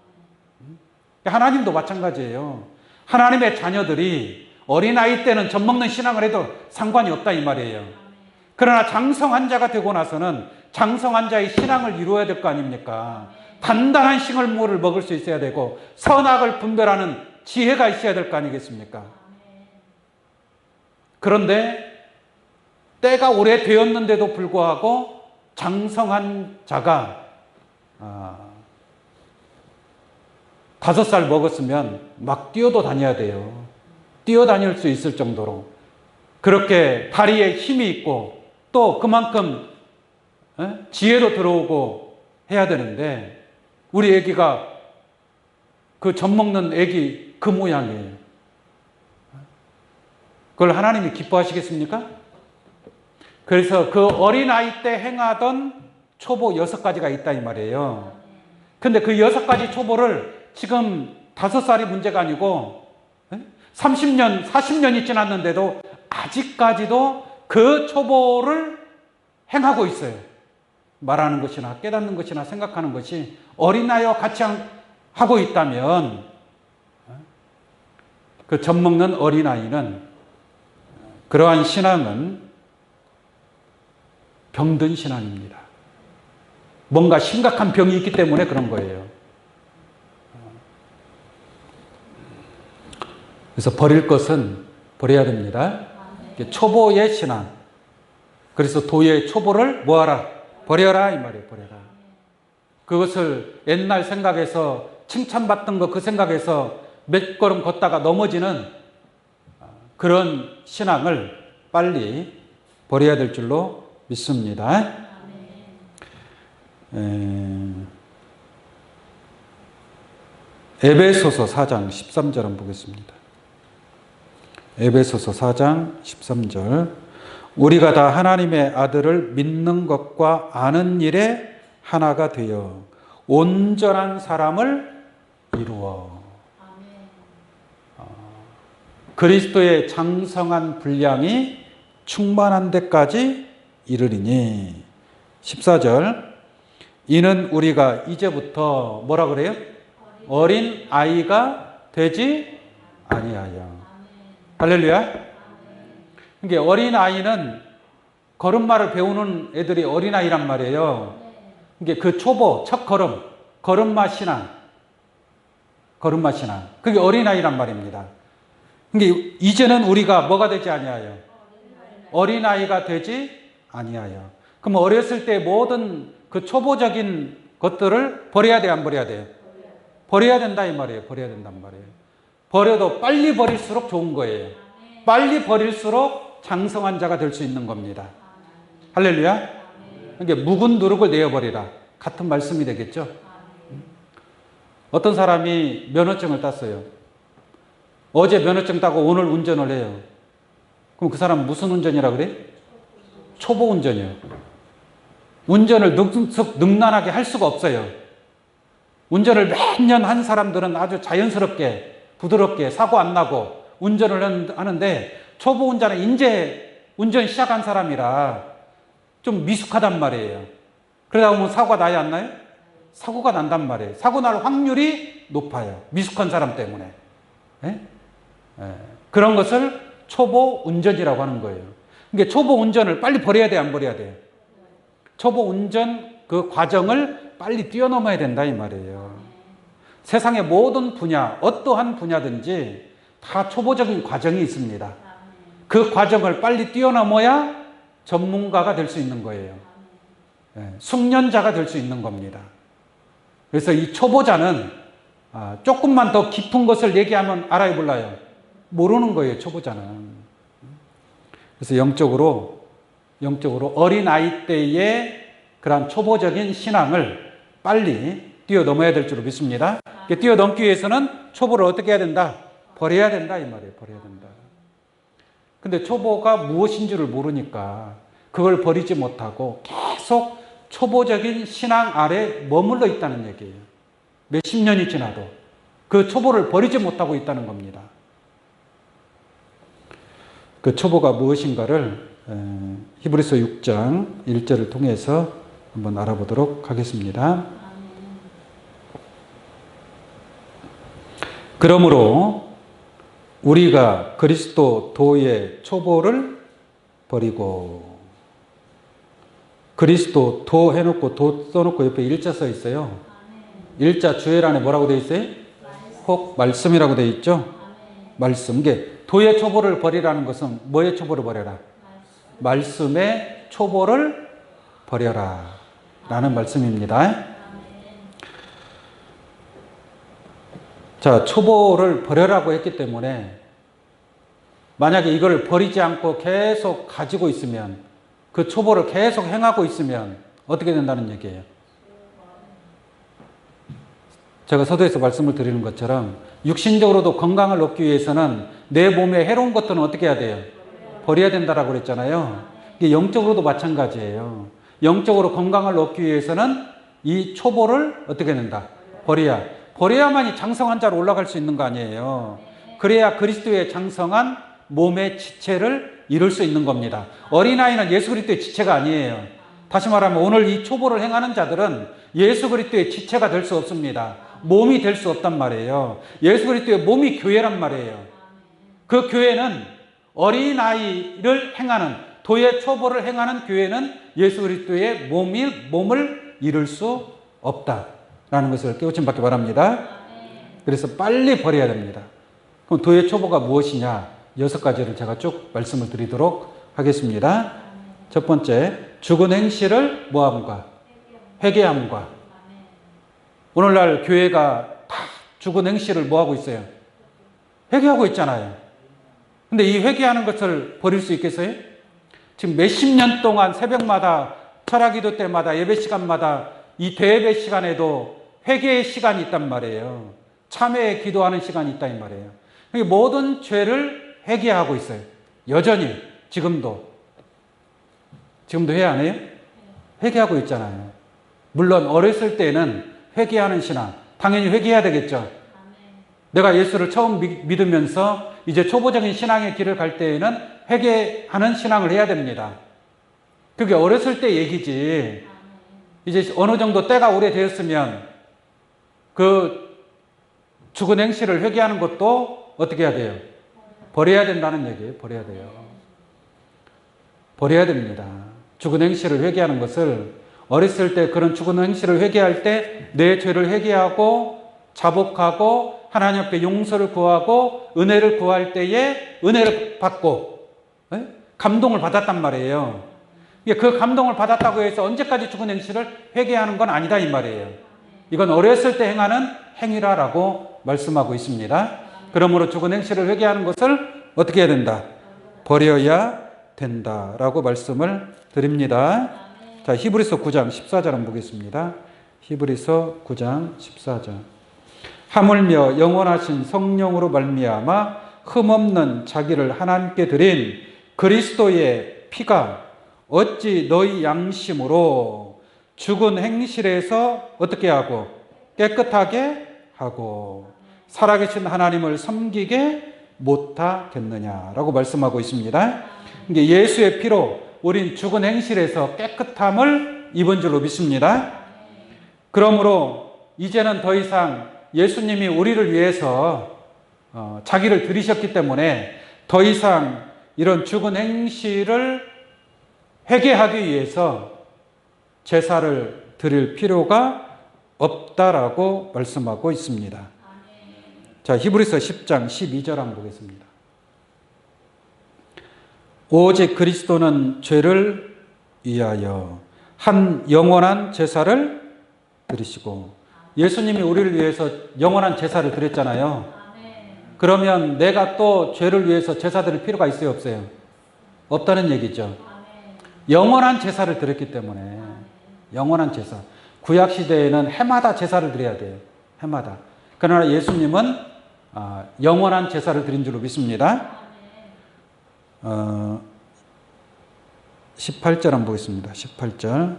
하나님도 마찬가지예요. 하나님의 자녀들이 어린아이 때는 젖먹는 신앙을 해도 상관이 없다 이 말이에요. 그러나 장성한 자가 되고 나서는 장성한 자의 신앙을 이루어야 될 거 아닙니까? 단단한 싱을물을 먹을 수 있어야 되고 선악을 분별하는 지혜가 있어야 될 거 아니겠습니까? 그런데 때가 오래되었는데도 불구하고 장성한 자가 5살 먹었으면 막 뛰어도 다녀야 돼요. 뛰어다닐 수 있을 정도로 그렇게 다리에 힘이 있고 또 그만큼 지혜도 들어오고 해야 되는데 우리 애기가 그 젖먹는 애기 그 모양이에요. 그걸 하나님이 기뻐하시겠습니까? 그래서 그 어린아이 때 행하던 초보 6가지가 있다 이 말이에요. 근데 그 6가지 초보를 지금 5살이 문제가 아니고 30년, 40년이 지났는데도 아직까지도 그 초보를 행하고 있어요. 말하는 것이나 깨닫는 것이나 생각하는 것이 어린아이와 같이 하고 있다면 그 젖먹는 어린아이는 그러한 신앙은 병든 신앙입니다. 뭔가 심각한 병이 있기 때문에 그런 거예요. 그래서 버릴 것은 버려야 됩니다. 초보의 신앙. 그래서 도의 초보를 뭐하라? 버려라 이 말이에요. 버려라. 그것을 옛날 생각에서 칭찬받던 거 그 생각에서 몇 걸음 걷다가 넘어지는 그런 신앙을 빨리 버려야 될 줄로 믿습니다. 에베소서 4장 13절 한번 보겠습니다. 에베소서 4장 13절. 우리가 다 하나님의 아들을 믿는 것과 아는 일에 하나가 되어 온전한 사람을 이루어 그리스도의 장성한 분량이 충만한 데까지 이르리니. 14절. 이는 우리가 이제부터 뭐라 그래요? 어린 아이가 되지 아니하여. 할렐루야. 이게 어린 아이는 걸음마를 배우는 애들이 어린 아이란 말이에요. 이게 그 초보 첫 걸음마 신앙, 걸음마 신앙. 그게 어린 아이란 말입니다. 이게 이제는 우리가 뭐가 되지 아니하여? 어린 아이가 되지 아니하여. 그럼 어렸을 때 모든 그 초보적인 것들을 버려야 돼, 안 버려야 돼요? 버려야 된다 이 말이에요. 버려야 된단 말이에요. 버려도 빨리 버릴수록 좋은 거예요. 빨리 버릴수록 장성한 자가 될 수 있는 겁니다. 할렐루야. 이게 묵은 누룩을 내어버리라. 같은 말씀이 되겠죠. 어떤 사람이 면허증을 땄어요. 어제 면허증 따고 오늘 운전을 해요. 그럼 그 사람 무슨 운전이라 그래? 초보 운전이요. 운전을 능란하게 할 수가 없어요. 운전을 몇 년 한 사람들은 아주 자연스럽게 부드럽게 사고 안 나고 운전을 하는데 초보 운전은 이제 운전 시작한 사람이라 좀 미숙하단 말이에요. 그러다 보면 사고가 나야 안 나요? 사고가 난단 말이에요. 사고 날 확률이 높아요. 미숙한 사람 때문에. 그런 것을 초보 운전이라고 하는 거예요. 그러니까 초보 운전을 빨리 버려야 돼, 안 버려야 돼요? 초보 운전 그 과정을 빨리 뛰어넘어야 된다 이 말이에요. 세상의 모든 분야, 어떠한 분야든지 다 초보적인 과정이 있습니다. 그 과정을 빨리 뛰어넘어야 전문가가 될 수 있는 거예요. 숙련자가 될 수 있는 겁니다. 그래서 이 초보자는 조금만 더 깊은 것을 얘기하면 알아요, 몰라요? 모르는 거예요, 초보자는. 그래서 영적으로 어린아이 때의 그런 초보적인 신앙을 빨리 뛰어넘어야 될 줄로 믿습니다. 뛰어넘기 위해서는 초보를 어떻게 해야 된다? 버려야 된다 이 말이에요. 버려야 된다. 근데 초보가 무엇인 줄을 모르니까 그걸 버리지 못하고 계속 초보적인 신앙 아래 머물러 있다는 얘기예요. 몇십 년이 지나도 그 초보를 버리지 못하고 있다는 겁니다. 그 초보가 무엇인가를 히브리서 6장 1절을 통해서 한번 알아보도록 하겠습니다. 그러므로 우리가 그리스도 도의 초보를 버리고, 그리스도 도 해놓고 도 써놓고 옆에 일자 써 있어요. 일자 주헬 안에 뭐라고 되어 있어요? 혹 말씀이라고 되어 있죠. 말씀. 이게 도의 초보를 버리라는 것은 뭐의 초보를 버려라? 말씀의 초보를 버려라 라는 말씀입니다. 자, 초보를 버려라고 했기 때문에 만약에 이걸 버리지 않고 계속 가지고 있으면, 그 초보를 계속 행하고 있으면 어떻게 된다는 얘기예요? 제가 서두에서 말씀을 드리는 것처럼 육신적으로도 건강을 얻기 위해서는 내 몸에 해로운 것들은 어떻게 해야 돼요? 버려야 된다라고 그랬잖아요. 이게 영적으로도 마찬가지예요. 영적으로 건강을 얻기 위해서는 이 초보를 어떻게 된다? 버려야만이 장성한 자로 올라갈 수 있는 거 아니에요. 그래야 그리스도의 장성한 몸의 지체를 이룰 수 있는 겁니다. 어린아이는 예수 그리스도의 지체가 아니에요. 다시 말하면 오늘 이 초보를 행하는 자들은 예수 그리스도의 지체가 될 수 없습니다. 몸이 될 수 없단 말이에요. 예수 그리스도의 몸이 교회란 말이에요. 그 교회는 어린아이를 행하는, 도의 초보를 행하는 교회는 예수 그리스도의 몸을 이룰 수 없다라는 것을 깨우침 받기 바랍니다. 그래서 빨리 버려야 됩니다. 그럼 도의 초보가 무엇이냐? 6가지를 제가 쭉 말씀을 드리도록 하겠습니다. 첫 번째, 죽은 행실을 뭐함과? 회개함과. 오늘날 교회가 다 죽은 행실을 뭐하고 있어요? 회개하고 있잖아요. 근데 이 회개하는 것을 버릴 수 있겠어요? 지금 몇십 년 동안 새벽마다 철학기도 때마다 예배 시간마다 이 대예배 시간에도 회개의 시간이 있단 말이에요. 참회에 기도하는 시간이 있다 이 말이에요. 모든 죄를 회개하고 있어요. 여전히 지금도 회개 안 해요? 회개하고 있잖아요. 물론 어렸을 때는 회개하는 신앙, 당연히 회개해야 되겠죠. 내가 예수를 처음 믿으면서 이제 초보적인 신앙의 길을 갈 때에는 회개하는 신앙을 해야 됩니다. 그게 어렸을 때 얘기지. 이제 어느 정도 때가 오래되었으면 그 죽은 행실을 회개하는 것도 어떻게 해야 돼요? 버려야 된다는 얘기예요. 버려야 돼요. 버려야 됩니다. 죽은 행실을 회개하는 것을 어렸을 때 그런 죽은 행실을 회개할 때 내 죄를 회개하고 자복하고 하나님 앞에 용서를 구하고 은혜를 구할 때에 은혜를 받고 감동을 받았단 말이에요. 그 감동을 받았다고 해서 언제까지 죽은 행실을 회개하는 건 아니다 이 말이에요. 이건 어렸을 때 행하는 행위라고 말씀하고 있습니다. 그러므로 죽은 행실을 회개하는 것을 어떻게 해야 된다? 버려야 된다라고 말씀을 드립니다. 자, 히브리서 9장 14절 한번 보겠습니다. 히브리서 9장 14절. 하물며 영원하신 성령으로 말미암아 흠없는 자기를 하나님께 드린 그리스도의 피가 어찌 너희 양심으로 죽은 행실에서 어떻게 하고 깨끗하게 하고 살아계신 하나님을 섬기게 못하겠느냐라고 말씀하고 있습니다. 예수의 피로 우린 죽은 행실에서 깨끗함을 입은 줄로 믿습니다. 그러므로 이제는 더 이상 예수님이 우리를 위해서 자기를 들이셨기 때문에 더 이상 이런 죽은 행실을 회개하기 위해서 제사를 드릴 필요가 없다라고 말씀하고 있습니다. 자, 히브리서 10장 12절 한번 보겠습니다. 오직 그리스도는 죄를 위하여 한 영원한 제사를 드리시고, 예수님이 우리를 위해서 영원한 제사를 드렸잖아요. 그러면 내가 또 죄를 위해서 제사 드릴 필요가 있어요, 없어요? 없다는 얘기죠. 영원한 제사를 드렸기 때문에. 영원한 제사. 구약 시대에는 해마다 제사를 드려야 돼요. 해마다. 그러나 예수님은 영원한 제사를 드린 줄로 믿습니다. 18절 한번 보겠습니다. 18절.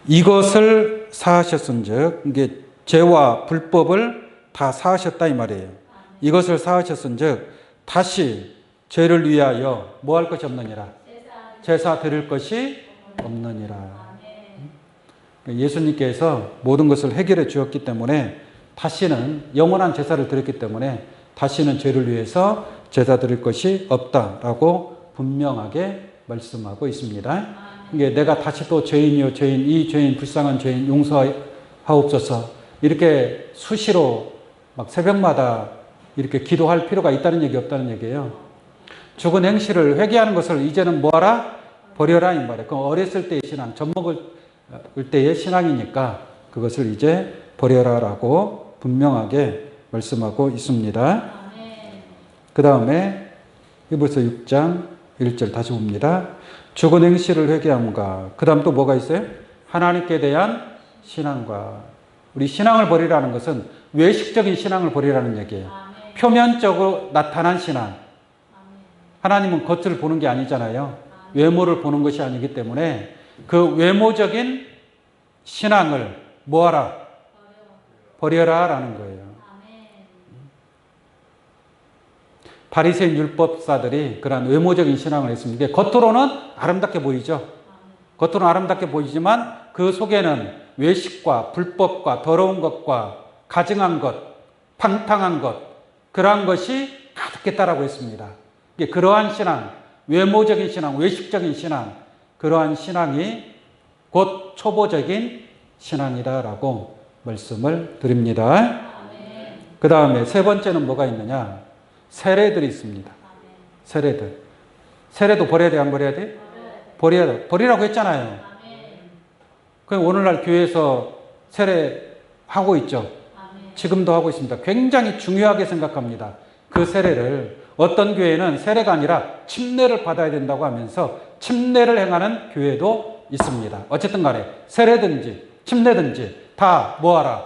이것을 사하셨은즉, 이게 죄와 불법을 다 사하셨다 이 말이에요. 이것을 사하셨은즉 다시 죄를 위하여 뭐 할 것이 없느니라? 제사 드릴 것이 없느니라. 예수님께서 모든 것을 해결해 주었기 때문에 다시는 영원한 제사를 드렸기 때문에 다시는 죄를 위해서 제사 드릴 것이 없다라고 분명하게 말씀하고 있습니다. 이게 내가 다시 또 죄인이요 죄인, 이 죄인, 불쌍한 죄인 용서하옵소서 이렇게 수시로 막 새벽마다 이렇게 기도할 필요가 있다는 얘기 없다는 얘기예요. 죽은 행실을 회개하는 것을 이제는 뭐하라? 버려라 이 말이에요. 그 어렸을 때의 신앙, 젖먹을 때의 신앙이니까 그것을 이제 버려라라고 분명하게 말씀하고 있습니다. 그 다음에 히브리서 6장 1절 다시 봅니다. 죽은 행실을 회개함과, 그 다음 또 뭐가 있어요? 하나님께 대한 신앙과. 우리 신앙을 버리라는 것은 외식적인 신앙을 버리라는 얘기예요. 표면적으로 나타난 신앙. 하나님은 겉을 보는 게 아니잖아요. 외모를 보는 것이 아니기 때문에 그 외모적인 신앙을 뭐하라? 버려라 라는 거예요. 바리새인 율법사들이 그런 외모적인 신앙을 했습니다. 겉으로는 아름답게 보이죠. 겉으로는 아름답게 보이지만 그 속에는 외식과 불법과 더러운 것과 가증한 것, 방탕한 것, 그러한 것이 가득했다라고 했습니다. 그러한 신앙, 외모적인 신앙, 외식적인 신앙, 그러한 신앙이 곧 초보적인 신앙이다라고 말씀을 드립니다. 그 다음에 세 번째는 뭐가 있느냐? 세례들이 있습니다. 세례들. 세례도 버려야 돼, 안 버려야 돼? 버려야 돼. 버리라고 했잖아요. 그럼 오늘날 교회에서 세례하고 있죠. 지금도 하고 있습니다. 굉장히 중요하게 생각합니다. 그 세례를. 어떤 교회는 세례가 아니라 침례를 받아야 된다고 하면서 침례를 행하는 교회도 있습니다. 어쨌든 간에 세례든지 침례든지 다 뭐하라?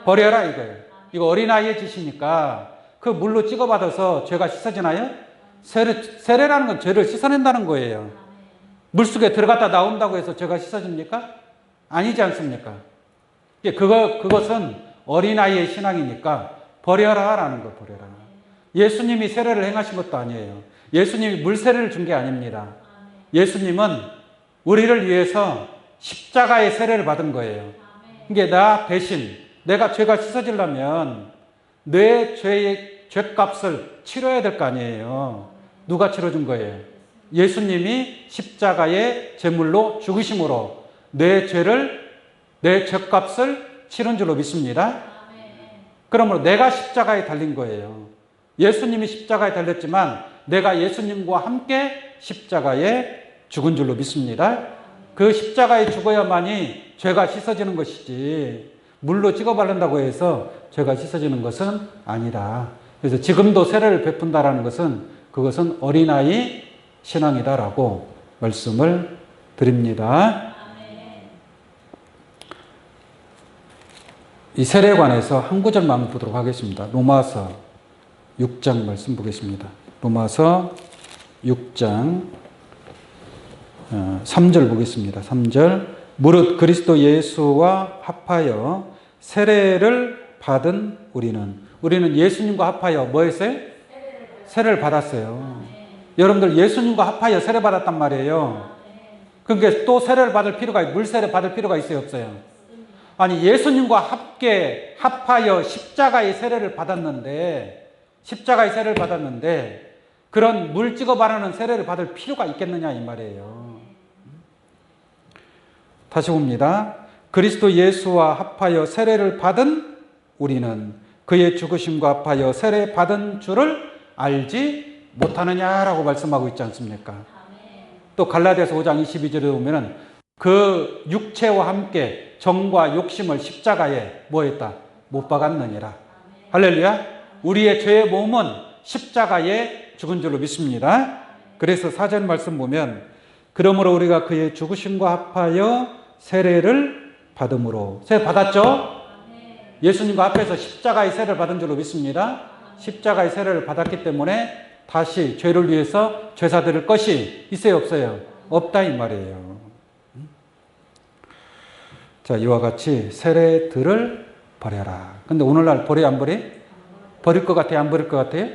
버려라 이거예요. 이거 어린아이의 짓이니까 그 물로 찍어받아서 죄가 씻어지나요? 세례라는 건 죄를 씻어낸다는 거예요. 물속에 들어갔다 나온다고 해서 죄가 씻어집니까? 아니지 않습니까? 그것은 어린아이의 신앙이니까 버려라라는 거, 버려라. 예수님이 세례를 행하신 것도 아니에요. 예수님이 물세례를 준 게 아닙니다. 예수님은 우리를 위해서 십자가의 세례를 받은 거예요. 이게 나 대신 내가 죄가 씻어지려면 내 죄의 죄값을 치러야 될 거 아니에요. 누가 치러준 거예요? 예수님이 십자가의 제물로 죽으심으로 내 죄값을 치른 줄로 믿습니다. 그러므로 내가 십자가에 달린 거예요. 예수님이 십자가에 달렸지만 내가 예수님과 함께 십자가에 죽은 줄로 믿습니다. 그 십자가에 죽어야만이 죄가 씻어지는 것이지 물로 찍어 바른다고 해서 죄가 씻어지는 것은 아니다. 그래서 지금도 세례를 베푼다라는 것은 그것은 어린아이 신앙이다라고 말씀을 드립니다. 이 세례에 관해서 한 구절만 보도록 하겠습니다. 로마서 6장 말씀 보겠습니다. 로마서 6장 3절 보겠습니다. 3절 무릇 그리스도 예수와 합하여 세례를 받은 우리는 예수님과 합하여 뭐 했어요? 세례를 받았어요. 여러분들 예수님과 합하여 세례 받았단 말이에요. 그러니까 또 세례를 받을 필요가 물세례 받을 필요가 있어요, 없어요? 아니 예수님과 함께 합하여 십자가의 세례를 받았는데 그런 물 찍어 바르는 세례를 받을 필요가 있겠느냐 이 말이에요. 다시 봅니다. 그리스도 예수와 합하여 세례를 받은 우리는 그의 죽으심과 합하여 세례 받은 줄을 알지 못하느냐라고 말씀하고 있지 않습니까? 또 갈라디아서 5장 22절에 보면은 그 육체와 함께 정과 욕심을 십자가에 뭐 했다? 못 박았느니라. 할렐루야. 우리의 죄의 몸은 십자가에 죽은 줄로 믿습니다. 그래서 사전 말씀 보면 그러므로 우리가 그의 죽으심과 합하여 세례를 받음으로 세례 받았죠? 예수님과 합해서 십자가의 세례를 받은 줄로 믿습니다. 십자가의 세례를 받았기 때문에 다시 죄를 위해서 제사 드릴 것이 있어요, 없어요? 없다 이 말이에요. 자, 이와 같이 세례들을 버려라. 근데 오늘날 버려 안 버려? 버릴 것 같아요, 안 버릴 것 같아요?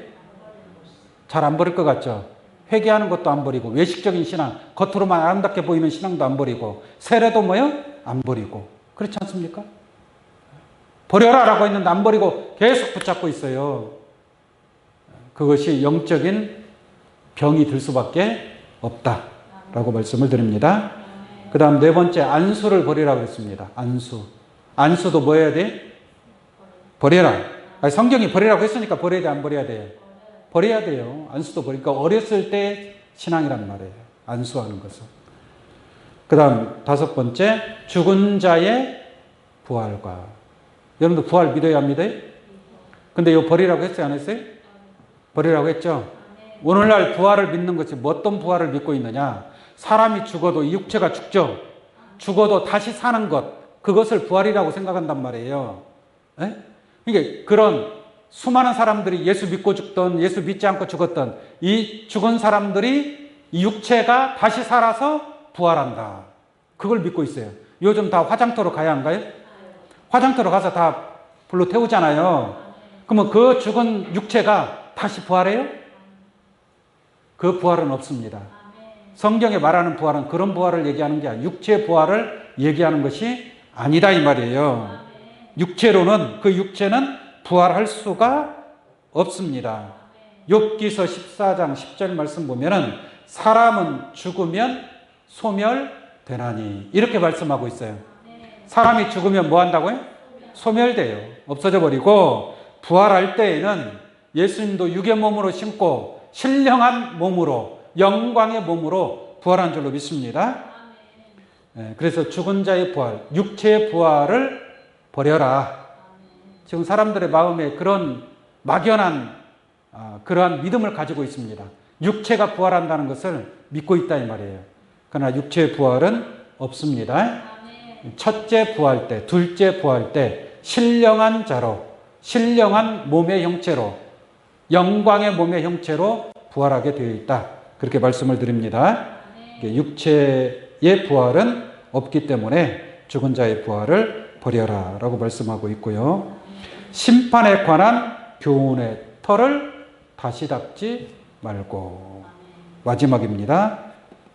잘 안 버릴 것 같죠? 회개하는 것도 안 버리고 외식적인 신앙, 겉으로만 아름답게 보이는 신앙도 안 버리고 세례도 뭐요? 안 버리고 그렇지 않습니까? 버려라라고 했는데 안 버리고 계속 붙잡고 있어요. 그것이 영적인 병이 들 수밖에 없다라고 말씀을 드립니다. 그 다음 네 번째 안수를 버리라고 했습니다. 안수도 뭐 해야 돼? 버려라. 아니, 성경이 버리라고 했으니까 버려야 돼, 안 버려야 돼? 버려야 돼요. 안수도 버리니까 어렸을 때 신앙이란 말이에요. 안수하는 것은. 그 다음 다섯 번째 죽은 자의 부활과. 여러분들 부활 믿어야 합니다. 근데 이거 버리라고 했어요, 안 했어요? 버리라고 했죠? 오늘날 부활을 믿는 것이 어떤 부활을 믿고 있느냐? 사람이 죽어도 이 육체가 죽죠? 죽어도 다시 사는 것, 그것을 부활이라고 생각한단 말이에요. 에? 그러니까 그런 수많은 사람들이 예수 믿고 죽던, 예수 믿지 않고 죽었던 이 죽은 사람들이 이 육체가 다시 살아서 부활한다. 그걸 믿고 있어요. 요즘 다 화장터로 가야 한가요? 화장터로 가서 다 불로 태우잖아요. 그러면 그 죽은 육체가 다시 부활해요? 그 부활은 없습니다. 성경에 말하는 부활은 그런 부활을 얘기하는 게 아니라 육체 부활을 얘기하는 것이 아니다 이 말이에요. 육체로는 그 육체는 부활할 수가 없습니다. 욥기서 14장 10절 말씀 보면은 사람은 죽으면 소멸되나니 이렇게 말씀하고 있어요. 사람이 죽으면 뭐 한다고요? 소멸돼요. 없어져 버리고 부활할 때에는 예수님도 육의 몸으로 심고 신령한 몸으로 영광의 몸으로 부활한 줄로 믿습니다. 그래서 죽은 자의 부활, 육체의 부활을 버려라. 지금 사람들의 마음에 그런 막연한 그러한 믿음을 가지고 있습니다. 육체가 부활한다는 것을 믿고 있다 이 말이에요. 그러나 육체의 부활은 없습니다. 첫째 부활 때, 둘째 부활 때 신령한 자로, 신령한 몸의 형체로, 영광의 몸의 형체로 부활하게 되어 있다. 그렇게 말씀을 드립니다. 육체의 부활은 없기 때문에 죽은 자의 부활을 버려라 라고 말씀하고 있고요. 심판에 관한 교훈의 털을 다시 닦지 말고. 마지막입니다.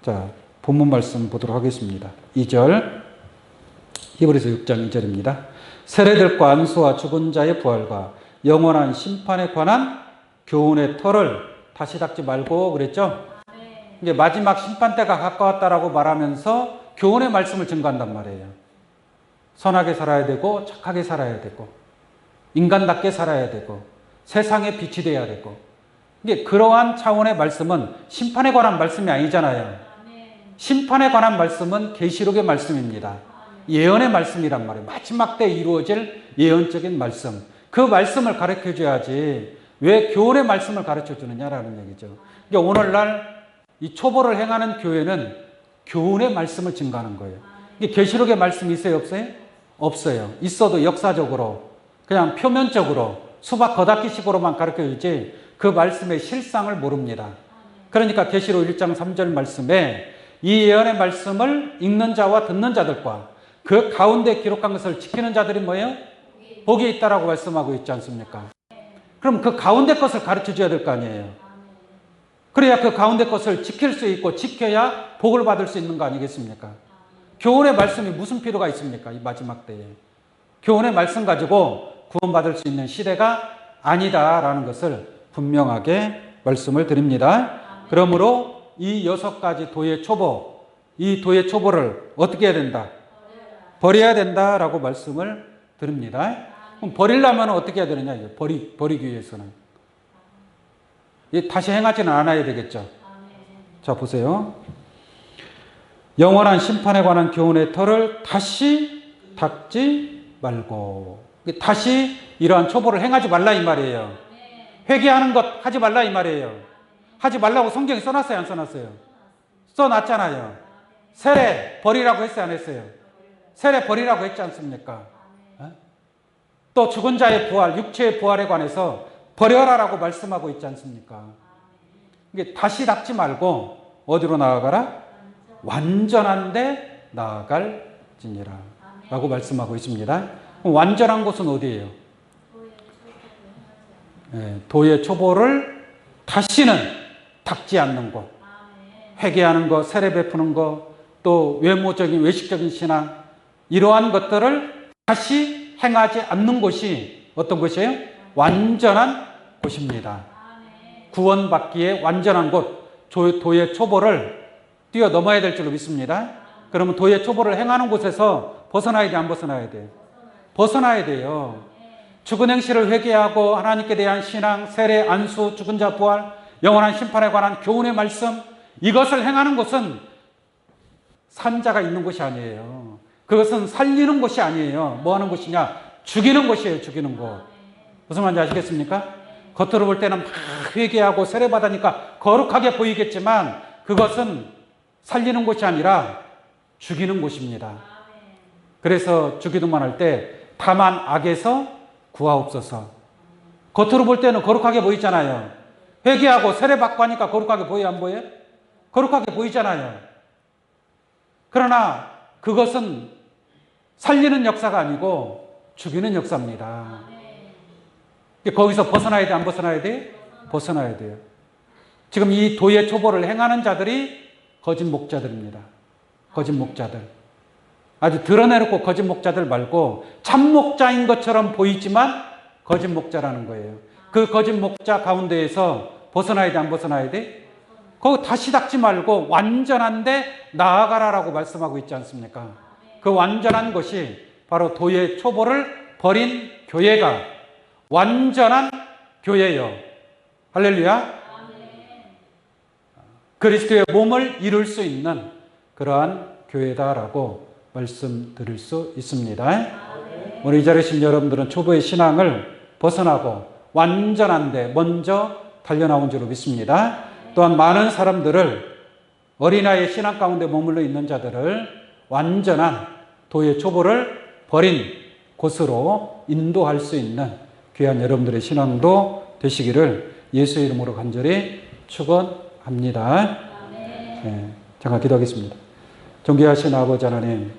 자, 본문 말씀 보도록 하겠습니다. 2절, 히브리서 6장 2절입니다. 세례들과 안수와 죽은 자의 부활과 영원한 심판에 관한 교훈의 털을 다시 닦지 말고 그랬죠? 이제 마지막 심판 때가 가까웠다라고 말하면서 교훈의 말씀을 증거한단 말이에요. 선하게 살아야 되고 착하게 살아야 되고 인간답게 살아야 되고 세상에 빛이 되어야 되고, 이게 그러한 차원의 말씀은 심판에 관한 말씀이 아니잖아요. 심판에 관한 말씀은 계시록의 말씀입니다. 예언의 말씀이란 말이에요. 마지막 때 이루어질 예언적인 말씀. 그 말씀을 가르쳐 줘야지 왜 교훈의 말씀을 가르쳐 주느냐라는 얘기죠. 그러니까 오늘날 이 초보를 행하는 교회는 교훈의 말씀을 증거하는 거예요. 이게 계시록의 말씀이 있어요, 없어요? 없어요. 있어도 역사적으로 그냥 표면적으로 수박 겉핥기식으로만 가르쳐 주지 그 말씀의 실상을 모릅니다. 그러니까 계시록 1장 3절 말씀에 이 예언의 말씀을 읽는 자와 듣는 자들과 그 가운데 기록한 것을 지키는 자들이 뭐예요? 복이 있다라고 말씀하고 있지 않습니까? 그럼 그 가운데 것을 가르쳐 줘야 될 거 아니에요. 그래야 그 가운데 것을 지킬 수 있고 지켜야 복을 받을 수 있는 거 아니겠습니까? 교훈의 말씀이 무슨 필요가 있습니까? 이 마지막 때에. 교훈의 말씀 가지고 구원받을 수 있는 시대가 아니다라는 것을 분명하게 말씀을 드립니다. 그러므로 이 6가지 도의 초보, 이 도의 초보를 어떻게 해야 된다? 버려야 된다라고 말씀을 드립니다. 그럼 버리려면 어떻게 해야 되느냐? 버리기 위해서는. 다시 행하지는 않아야 되겠죠. 자, 보세요. 영원한 심판에 관한 교훈의 털을 다시 닦지 말고. 다시 이러한 초보를 행하지 말라 이 말이에요. 회개하는 것 하지 말라 이 말이에요. 하지 말라고 성경에 써놨어요, 안 써놨어요? 써놨잖아요. 세례 버리라고 했어요, 안 했어요? 세례 버리라고 했지 않습니까? 또 죽은 자의 부활, 육체의 부활에 관해서 버려라라고 말씀하고 있지 않습니까? 이게 다시 닦지 말고 어디로 나아가라? 완전한데 나아갈지니라 라고 말씀하고 있습니다. 완전한 곳은 어디예요? 도의 초보를 다시는 닦지 않는 곳. 회개하는 것, 세례 베푸는 것, 또 외모적인 외식적인 신앙, 이러한 것들을 다시 행하지 않는 곳이 어떤 곳이에요? 완전한 곳입니다. 구원받기에 완전한 곳, 도의 초보를 뛰어넘어야 될 줄로 믿습니다. 그러면 도의 초보를 행하는 곳에서 벗어나야 돼, 안 벗어나야 돼요? 벗어나야 돼요. 죽은 행실을 회개하고 하나님께 대한 신앙, 세례, 안수, 죽은 자 부활, 영원한 심판에 관한 교훈의 말씀, 이것을 행하는 곳은 산자가 있는 곳이 아니에요. 그것은 살리는 곳이 아니에요. 뭐 하는 곳이냐? 죽이는 곳이에요. 죽이는 곳. 무슨 말인지 아시겠습니까? 겉으로 볼 때는 막 회개하고 세례받으니까 거룩하게 보이겠지만 그것은 살리는 곳이 아니라 죽이는 곳입니다. 그래서 주기도만 할 때 다만 악에서 구하옵소서. 겉으로 볼 때는 거룩하게 보이잖아요. 회개하고 세례받고 하니까 거룩하게 보여요, 안 보여요? 거룩하게 보이잖아요. 그러나 그것은 살리는 역사가 아니고 죽이는 역사입니다. 거기서 벗어나야 돼, 안 벗어나야 돼? 벗어나야 돼요. 지금 이 도의 초보를 행하는 자들이 거짓 목자들입니다. 거짓 목자들. 아주 드러내놓고 거짓 목자들 말고 참 목자인 것처럼 보이지만 거짓 목자라는 거예요. 그 거짓 목자 가운데에서 벗어나야 돼, 안 벗어나야 돼? 거기 다시 닦지 말고 완전한데 나아가라라고 말씀하고 있지 않습니까? 그 완전한 것이 바로 도의 초보를 버린 교회가 완전한 교회요. 할렐루야. 그리스도의 몸을 이룰 수 있는 그러한 교회다라고 말씀드릴 수 있습니다. 우리 이 자리에 계신 여러분들은 초보의 신앙을 벗어나고 완전한데 먼저 달려나온 줄로 믿습니다. 또한 많은 사람들을 어린아이의 신앙 가운데 머물러 있는 자들을 완전한 도의 초보를 버린 곳으로 인도할 수 있는 귀한 여러분들의 신앙도 되시기를 예수의 이름으로 간절히 축원합니다. 네, 잠깐 기도하겠습니다. 존귀하신 아버지 하나님,